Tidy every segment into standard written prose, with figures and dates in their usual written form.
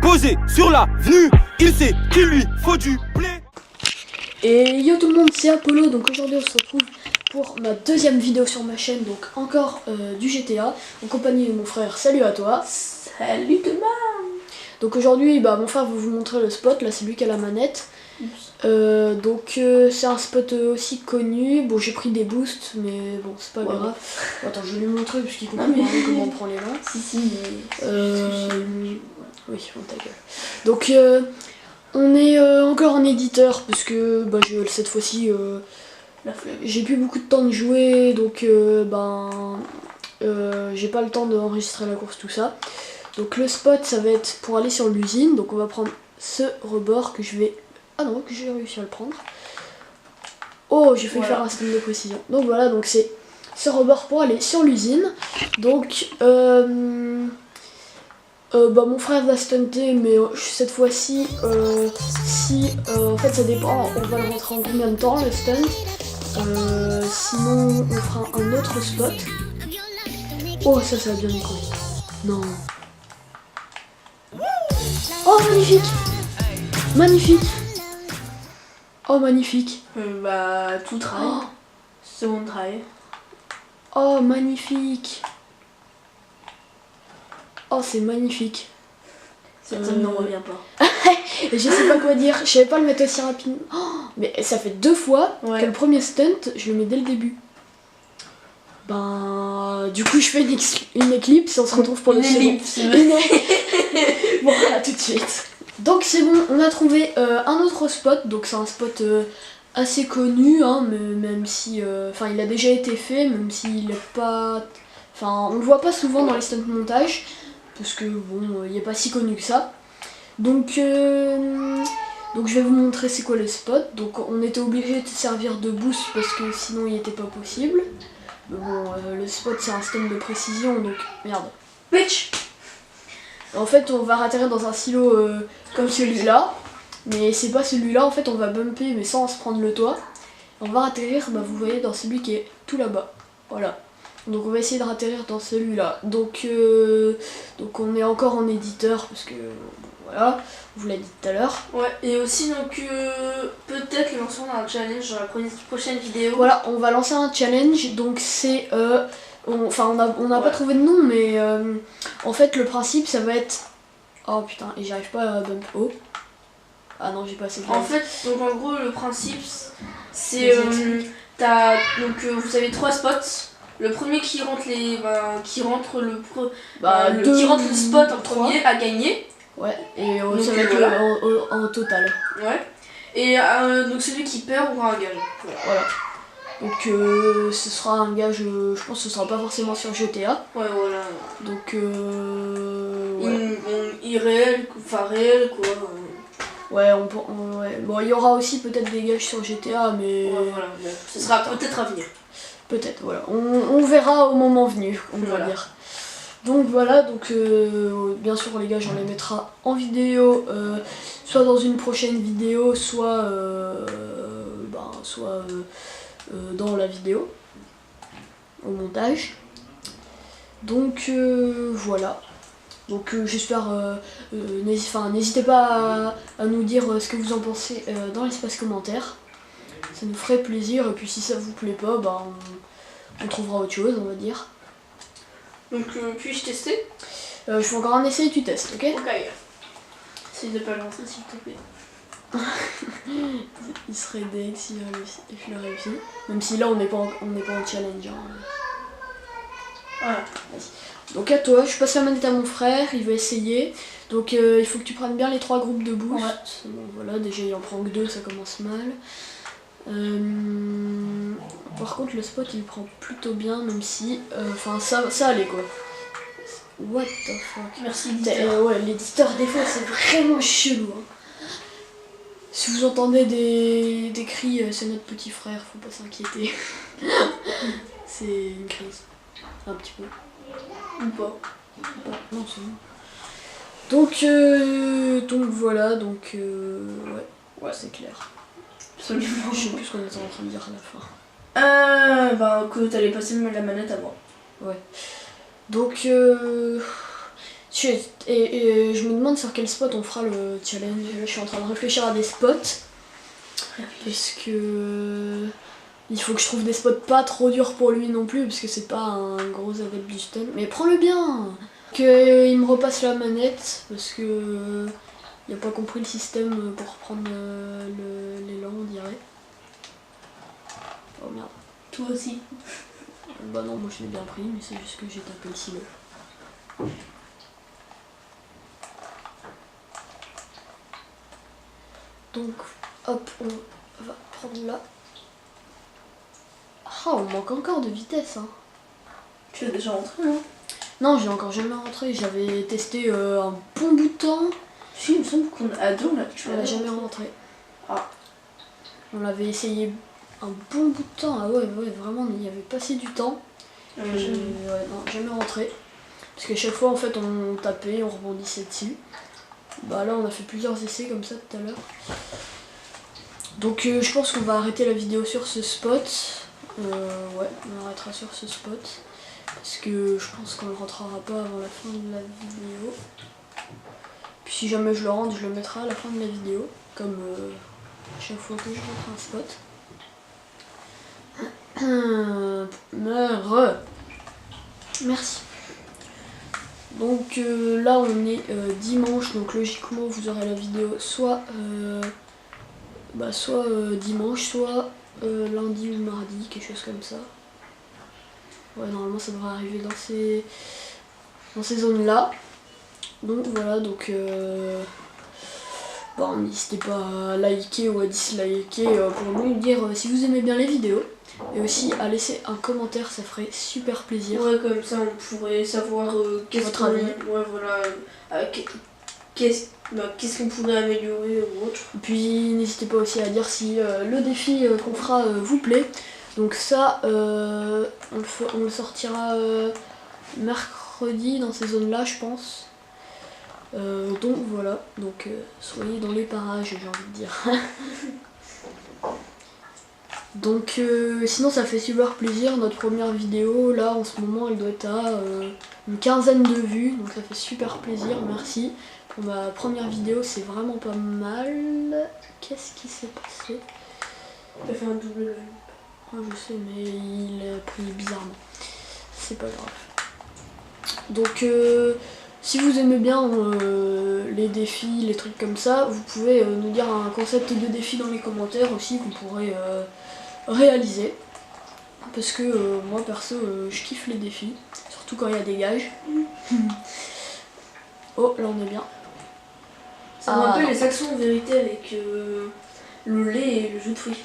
posé sur la venue, il sait qu'il lui faut du blé. Et yo tout le monde, c'est Apollo, donc aujourd'hui on se retrouve pour ma deuxième vidéo sur ma chaîne, donc encore du GTA, en compagnie de mon frère. Salut à toi. Salut tout le monde. Donc aujourd'hui, mon frère va vous montrer le spot, là c'est lui qui a la manette. C'est un spot aussi connu. Bon, j'ai pris des boosts, mais bon, c'est pas grave. Attends, je vais lui montrer parce qu'il comprend pas comment on prend les mains. Si, mais. Oui, on ta gueule. Donc, on est encore en éditeur parce que cette fois-ci, j'ai plus beaucoup de temps de jouer, donc j'ai pas le temps d'enregistrer la course, tout ça. Donc, le spot, ça va être pour aller sur l'usine. Donc, on va prendre ce rebord que je vais. Ah non, que j'ai réussi à le prendre. Oh, j'ai fait faire un style de précision. Donc voilà, donc c'est ce rebord pour aller sur l'usine. Donc, mon frère va stunter, mais cette fois-ci, en fait ça dépend, on va le rentrer en combien de temps le stunt. Sinon, on fera un autre spot. Oh, ça va bien écouter. Non. Oh, magnifique! Magnifique! Oh, magnifique. Tout try. Oh. Second try. Oh, magnifique. Oh, c'est magnifique. Ça ne revient pas. Je sais pas quoi dire. Je savais pas le mettre aussi rapidement. Oh, mais ça fait 2 fois que le premier stunt, je le mets dès le début. Du coup, je fais une éclipse et on se retrouve pour le second. Bon, à tout de suite. Donc c'est bon, on a trouvé un autre spot, donc c'est un spot assez connu, hein, mais même si, il a déjà été fait, même s'il est pas, on le voit pas souvent dans les stunt montages, parce que bon, il est pas si connu que ça. Donc je vais vous montrer c'est quoi le spot. Donc on était obligé de servir de boost parce que sinon il était pas possible. Mais bon, le spot c'est un stunt de précision, donc merde. Bitch. En fait, on va atterrir dans un silo comme celui-là, mais c'est pas celui-là, en fait, on va bumper, mais sans se prendre le toit. On va atterrir, vous voyez, dans celui qui est tout là-bas. Voilà. Donc on va essayer de atterrir dans celui-là. Donc on est encore en éditeur, parce que, voilà, on vous l'a dit tout à l'heure. Ouais, et aussi, donc, peut-être le lancement d'un challenge dans la prochaine vidéo. Voilà, on va lancer un challenge, donc c'est... on n'a pas trouvé de nom, mais en fait le principe ça va être... Oh putain, et j'arrive pas à bump haut. Ah non, j'ai pas assez de En fait, donc en gros le principe c'est... vous avez 3 spots. Le premier qui rentre qui rentre le spot en premier a gagné. Ouais, et ça va être en total. Ouais. Et donc celui qui perd aura un gage. Voilà. Donc ce sera un gage, je pense que ce sera pas forcément sur GTA. Ouais, voilà. Donc irréel, réel quoi. Ouais, bon, il y aura aussi peut-être des gages sur GTA, mais... Ouais, voilà, ce sera peut-être à venir. Peut-être, voilà. On verra au moment venu, on va dire. Donc voilà, bien sûr les gages on les mettra en vidéo, soit dans une prochaine vidéo, soit dans la vidéo, au montage. Donc voilà. Donc j'espère, n'hésitez pas à nous dire ce que vous en pensez dans l'espace commentaire. Ça nous ferait plaisir, et puis si ça vous plaît pas, on trouvera autre chose, on va dire. Donc puis-je tester? Je fais encore un essai et tu testes, ok? Ok. Essaye de pas lancer s'il te plaît. Il serait dead si je le réussis. Même si là on n'est pas en challenge. Hein. Voilà. Vas-y. Donc à toi, je passe la manette à mon frère, il va essayer. Donc il faut que tu prennes bien les 3 groupes de boost. Ouais. Bon, voilà, déjà il en prend que 2, ça commence mal. Par contre le spot il prend plutôt bien, même si... ça allait quoi. What the fuck. Merci ouais, l'éditeur des fois c'est vraiment chelou. Hein. Si vous entendez des cris, c'est notre petit frère, faut pas s'inquiéter. C'est une crise. Un petit peu. Ou pas. Non, c'est bon. Donc voilà, ouais, c'est clair. Absolument. Je sais plus ce qu'on était en train de dire à la fin. Que t'allais passer la manette à moi. Ouais. Donc Et je me demande sur quel spot on fera le challenge. Là, je suis en train de réfléchir à des spots. Parce que il faut que je trouve des spots pas trop durs pour lui non plus, parce que c'est pas un gros adepte du stun. Mais prends-le bien. Il me repasse la manette, parce que il a pas compris le système pour prendre l'élan, on dirait. Oh merde. Toi aussi. Bah non, moi je l'ai bien pris, mais c'est juste que j'ai tapé le silo. Donc, hop, on va prendre là. Ah, on manque encore de vitesse, hein. Tu l'as déjà rentré, non? Non, j'ai encore jamais rentré. J'avais testé un bon bout de temps. Si, il me semble qu'on a deux, là. Tu l'as jamais rentré. Ah. On l'avait essayé un bon bout de temps. Ah ouais, vraiment, on y avait passé du temps. Ouais, non, jamais rentré. Parce qu'à chaque fois, en fait, on tapait, on rebondissait dessus. Bah là, on a fait plusieurs essais comme ça tout à l'heure. Donc je pense qu'on va arrêter la vidéo sur ce spot. Ouais, on arrêtera sur ce spot. Parce que je pense qu'on ne rentrera pas avant la fin de la vidéo. Puis si jamais je le rentre, je le mettrai à la fin de la vidéo. Comme à chaque fois que je rentre un spot. Merci. Donc là on est dimanche, donc logiquement vous aurez la vidéo soit dimanche, soit lundi ou mardi, quelque chose comme ça. Ouais, normalement ça devrait arriver dans ces zones là. Donc voilà, donc bon, n'hésitez pas à liker ou à disliker pour nous dire si vous aimez bien les vidéos. Et aussi à laisser un commentaire, ça ferait super plaisir. Ouais, comme ça on pourrait savoir votre avis. Ouais, voilà. Qu'est-ce qu'on pourrait améliorer ou autre. Et puis n'hésitez pas aussi à dire si le défi qu'on fera vous plaît. Donc ça, on le sortira mercredi dans ces zones-là, je pense. Donc voilà, donc soyez dans les parages, j'ai envie de dire. Donc sinon ça fait super plaisir, notre première vidéo là en ce moment elle doit être à une quinzaine de vues, donc ça fait super plaisir, merci. Pour ma première vidéo c'est vraiment pas mal. Qu'est-ce qui s'est passé? T'as fait un double live. Oh, je sais, mais il a pris bizarrement, c'est pas grave. Donc si vous aimez bien les défis, les trucs comme ça, vous pouvez nous dire un concept de défi dans les commentaires aussi qu'on pourrait réaliser. Parce que moi perso je kiffe les défis, surtout quand il y a des gages. Oh là on est bien. Ça me rappelle les actions en vérité avec le lait et le jus de fruits.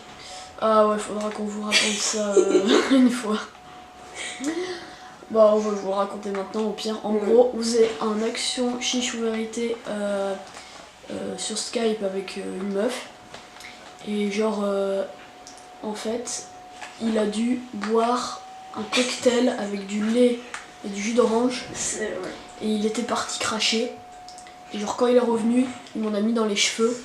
Ah ouais, faudra qu'on vous raconte ça une fois. Bon, on va vous le raconter maintenant au pire. En gros, vous avez un action chiche ou vérité sur Skype avec une meuf. Et genre, en fait, il a dû boire un cocktail avec du lait et du jus d'orange. Et il était parti cracher. Et genre, quand il est revenu, il m'en a mis dans les cheveux.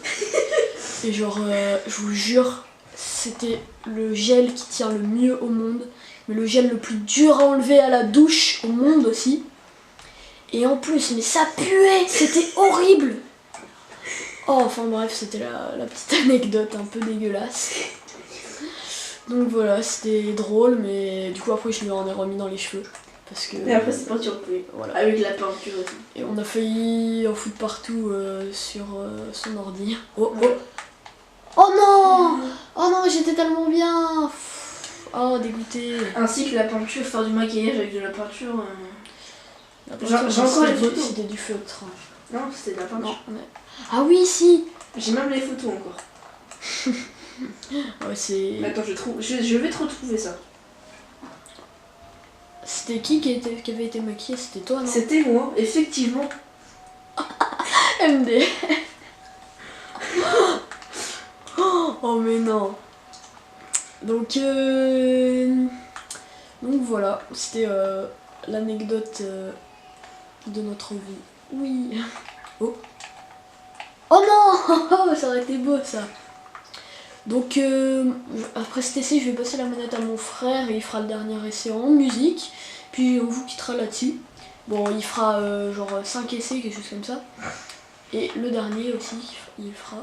Et genre, je vous jure, c'était le gel qui tient le mieux au monde. Mais le gel le plus dur à enlever à la douche au monde aussi. Et en plus, mais ça puait, c'était horrible. Oh, enfin bref, c'était la petite anecdote un peu dégueulasse. Donc voilà, c'était drôle, mais du coup après je lui en ai remis dans les cheveux. Parce que, et après c'est parti en pluie, voilà. Avec la peinture aussi. Et on a failli en foutre partout sur son ordi. Oh, oh. Oh non! Oh non, j'étais tellement bien! Oh, dégoûté. Ainsi que la peinture, faire du maquillage avec de la peinture. J'ai encore les photos. C'était du feutre. Non, c'était de la peinture. Non, Ah oui, si! J'ai même les photos encore. Ouais, c'est. Attends, je vais te retrouver ça. C'était qui avait été maquillé? C'était toi, non? C'était moi, effectivement. MD. Oh mais non. Donc voilà, c'était l'anecdote de notre vie. Oui. Oh. Oh non. Ça aurait été beau ça. Donc après cet essai, je vais passer la manette à mon frère et il fera le dernier essai en musique. Puis on vous quittera là-dessus. Bon, il fera genre 5 essais, quelque chose comme ça. Et le dernier aussi, il fera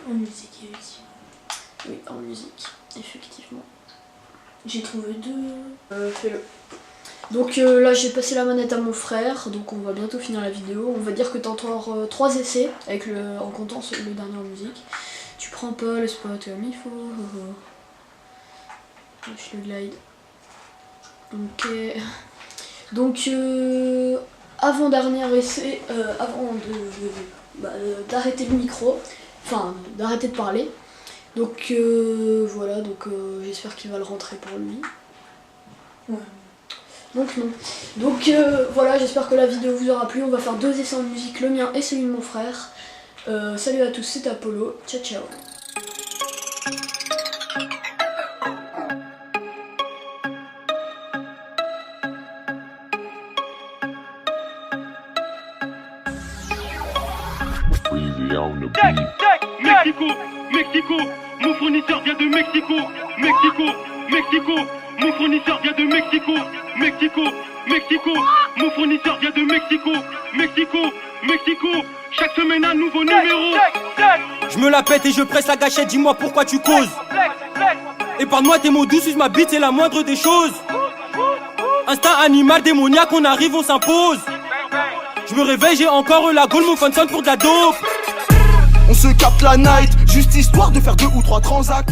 en musique, effectivement. Oui, en musique, effectivement. J'ai trouvé 2. Fais-le. Donc là, j'ai passé la manette à mon frère, donc on va bientôt finir la vidéo. On va dire que t'as encore 3 essais, avec en comptant le dernier en musique. Tu prends pas le spot comme il faut. Je le glide. Ok. Donc, avant-dernier essai, avant d'arrêter le micro, enfin d'arrêter de parler. Donc voilà, donc j'espère qu'il va le rentrer pour lui. Ouais. Donc non. Donc voilà, j'espère que la vidéo vous aura plu. On va faire 2 essais en musique, le mien et celui de mon frère. Salut à tous, c'était Apollo. Ciao ciao. Mexico, Mexico, mon fournisseur vient de Mexico. Mexico, Mexico, mon fournisseur vient de Mexico. Mexico, Mexico, mon fournisseur vient de Mexico. Mexico, Mexico, chaque semaine un nouveau numéro. Je me la pète et je presse la gâchette, dis-moi pourquoi tu causes. Épargne-moi tes mots doux, suce ma bite, c'est la moindre des choses. Instinct animal démoniaque, on arrive, on s'impose. Je me réveille, j'ai encore la gaule, mon phone sonne pour de la dope. On se capte la night, juste histoire de faire 2 ou 3 transacts.